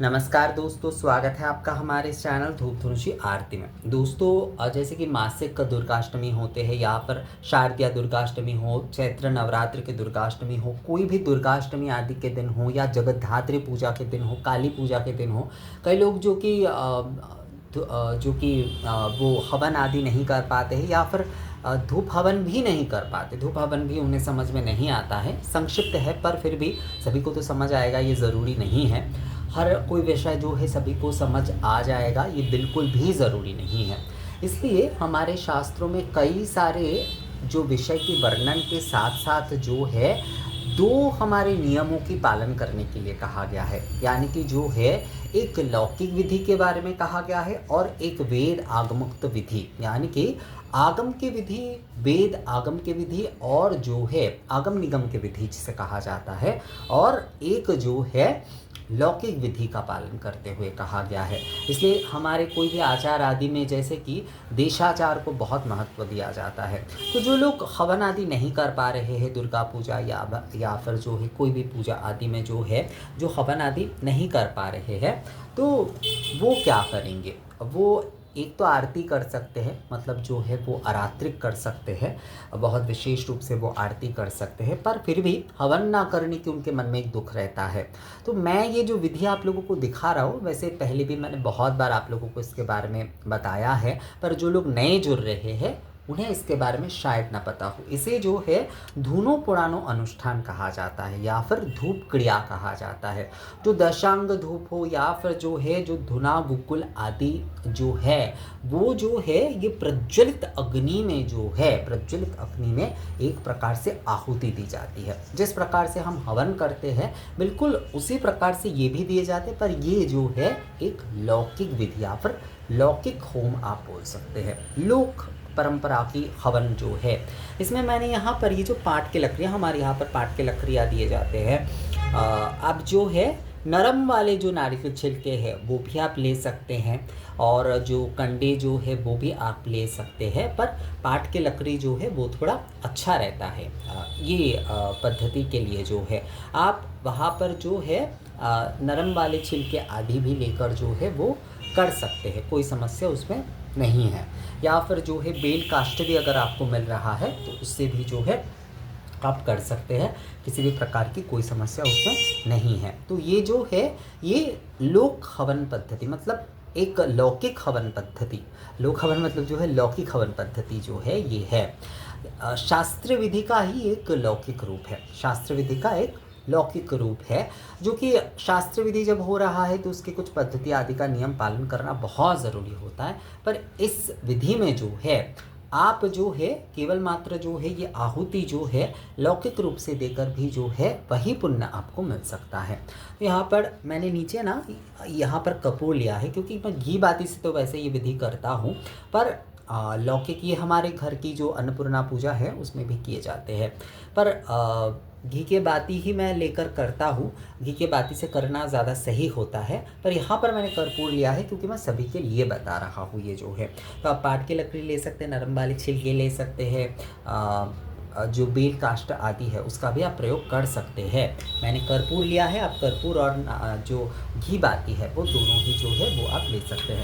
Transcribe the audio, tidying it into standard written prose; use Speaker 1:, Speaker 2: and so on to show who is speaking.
Speaker 1: नमस्कार दोस्तों, स्वागत है आपका हमारे इस चैनल धूप धनुषी आरती में। दोस्तों, जैसे कि मासिक दुर्गाष्टमी होते हैं, यहाँ पर शारदीय दुर्गाष्टमी हो, चैत्र नवरात्र के दुर्गाष्टमी हो, कोई भी दुर्गाष्टमी आदि के दिन हो या जगद्धात्री पूजा के दिन हो, काली पूजा के दिन हो, कई लोग वो हवन आदि नहीं कर पाते हैं या फिर धूप हवन भी नहीं कर पाते। धूप हवन भी उन्हें समझ में नहीं आता है, संक्षिप्त है पर फिर भी सभी को तो समझ आएगा, ये ज़रूरी नहीं है। हर कोई विषय जो है सभी को समझ आ जाएगा, ये बिल्कुल भी ज़रूरी नहीं है। इसलिए हमारे शास्त्रों में कई सारे जो विषय के वर्णन के साथ साथ जो है दो हमारे नियमों की पालन करने के लिए कहा गया है। यानी कि जो है एक लौकिक विधि के बारे में कहा गया है और एक वेद आगमुक्त विधि, यानी कि आगम की विधि, वेद आगम की विधि और जो है आगम निगम की विधि जिसे कहा जाता है, और एक जो है लौकिक विधि का पालन करते हुए कहा गया है। इसलिए हमारे कोई भी आचार आदि में जैसे कि देशाचार को बहुत महत्व दिया जाता है। तो जो लोग हवन आदि नहीं कर पा रहे हैं दुर्गा पूजा या फिर जो है कोई भी पूजा आदि में जो है जो हवन आदि नहीं कर पा रहे हैं, तो वो क्या करेंगे? वो एक तो आरती कर सकते हैं, मतलब जो है वो अरात्रिक कर सकते हैं, बहुत विशेष रूप से वो आरती कर सकते हैं, पर फिर भी हवन ना करने की उनके मन में एक दुख रहता है। तो मैं ये जो विधि आप लोगों को दिखा रहा हूँ, वैसे पहले भी मैंने बहुत बार आप लोगों को इसके बारे में बताया है, पर जो लोग नए जुड़ रहे हैं उन्हें इसके बारे में शायद ना पता हो। इसे जो है धूनो पुरानो अनुष्ठान कहा जाता है या फिर धूप क्रिया कहा जाता है। जो दशांग धूप हो या फिर जो है जो धुना गुकुल आदि जो है वो जो है ये प्रज्वलित अग्नि में जो है, प्रज्वलित अग्नि में एक प्रकार से आहुति दी जाती है। जिस प्रकार से हम हवन करते हैं बिल्कुल उसी प्रकार से ये भी दिए जाते हैं, पर ये जो है एक लौकिक विधि या फिर लौकिक होम आप बोल सकते हैं, लोक परंपरा की हवन जो है। इसमें मैंने यहाँ पर ये जो पाट के लकड़ियाँ, हमारे यहाँ पर पाट के लकड़ियाँ दिए जाते हैं। अब जो है नरम वाले जो नारियल के छिलके हैं वो भी आप ले सकते हैं, और जो कंडे जो है वो भी आप ले सकते हैं, पर पाट के लकड़ी जो है वो थोड़ा अच्छा रहता है। ये पद्धति के लिए जो है आप वहाँ पर जो है नरम वाले छिलके आदि भी लेकर जो है वो कर सकते हैं, कोई समस्या उसमें नहीं है। या फिर जो है बेल काष्ठ भी अगर आपको मिल रहा है तो उससे भी जो है आप कर सकते हैं, किसी भी प्रकार की कोई समस्या उसमें नहीं है। तो ये जो है ये लोक हवन पद्धति, मतलब एक लौकिक हवन पद्धति, लोक हवन मतलब जो है लौकिक हवन पद्धति जो है ये है शास्त्र विधि का ही एक लौकिक रूप है। शास्त्र विधि का एक लौकिक रूप है, जो कि शास्त्र विधि जब हो रहा है तो उसके कुछ पद्धति आदि का नियम पालन करना बहुत ज़रूरी होता है। पर इस विधि में जो है आप जो है केवल मात्र जो है ये आहुति जो है लौकिक रूप से देकर भी जो है वही पुण्य आपको मिल सकता है। तो यहाँ पर मैंने नीचे ना यहाँ पर कपूर लिया है, क्योंकि मैं घी बाती से तो वैसे ये विधि करता हूँ, पर लौकिक ये हमारे घर की जो अन्नपूर्णा पूजा है उसमें भी किए जाते हैं, पर घी के बाती ही मैं लेकर करता हूँ। घी के बाती से करना ज़्यादा सही होता है, पर यहाँ पर मैंने कर्पूर लिया है क्योंकि मैं सभी के लिए बता रहा हूँ ये जो है। तो आप पाट की लकड़ी ले सकते हैं, नरम वाले छिलके ले सकते हैं, जो बेल काष्ठ आदि है उसका भी आप प्रयोग कर सकते हैं। मैंने कर्पूर लिया है, आप कर्पूर और जो घी बाती है वो दोनों ही जो है वो आप ले सकते हैं।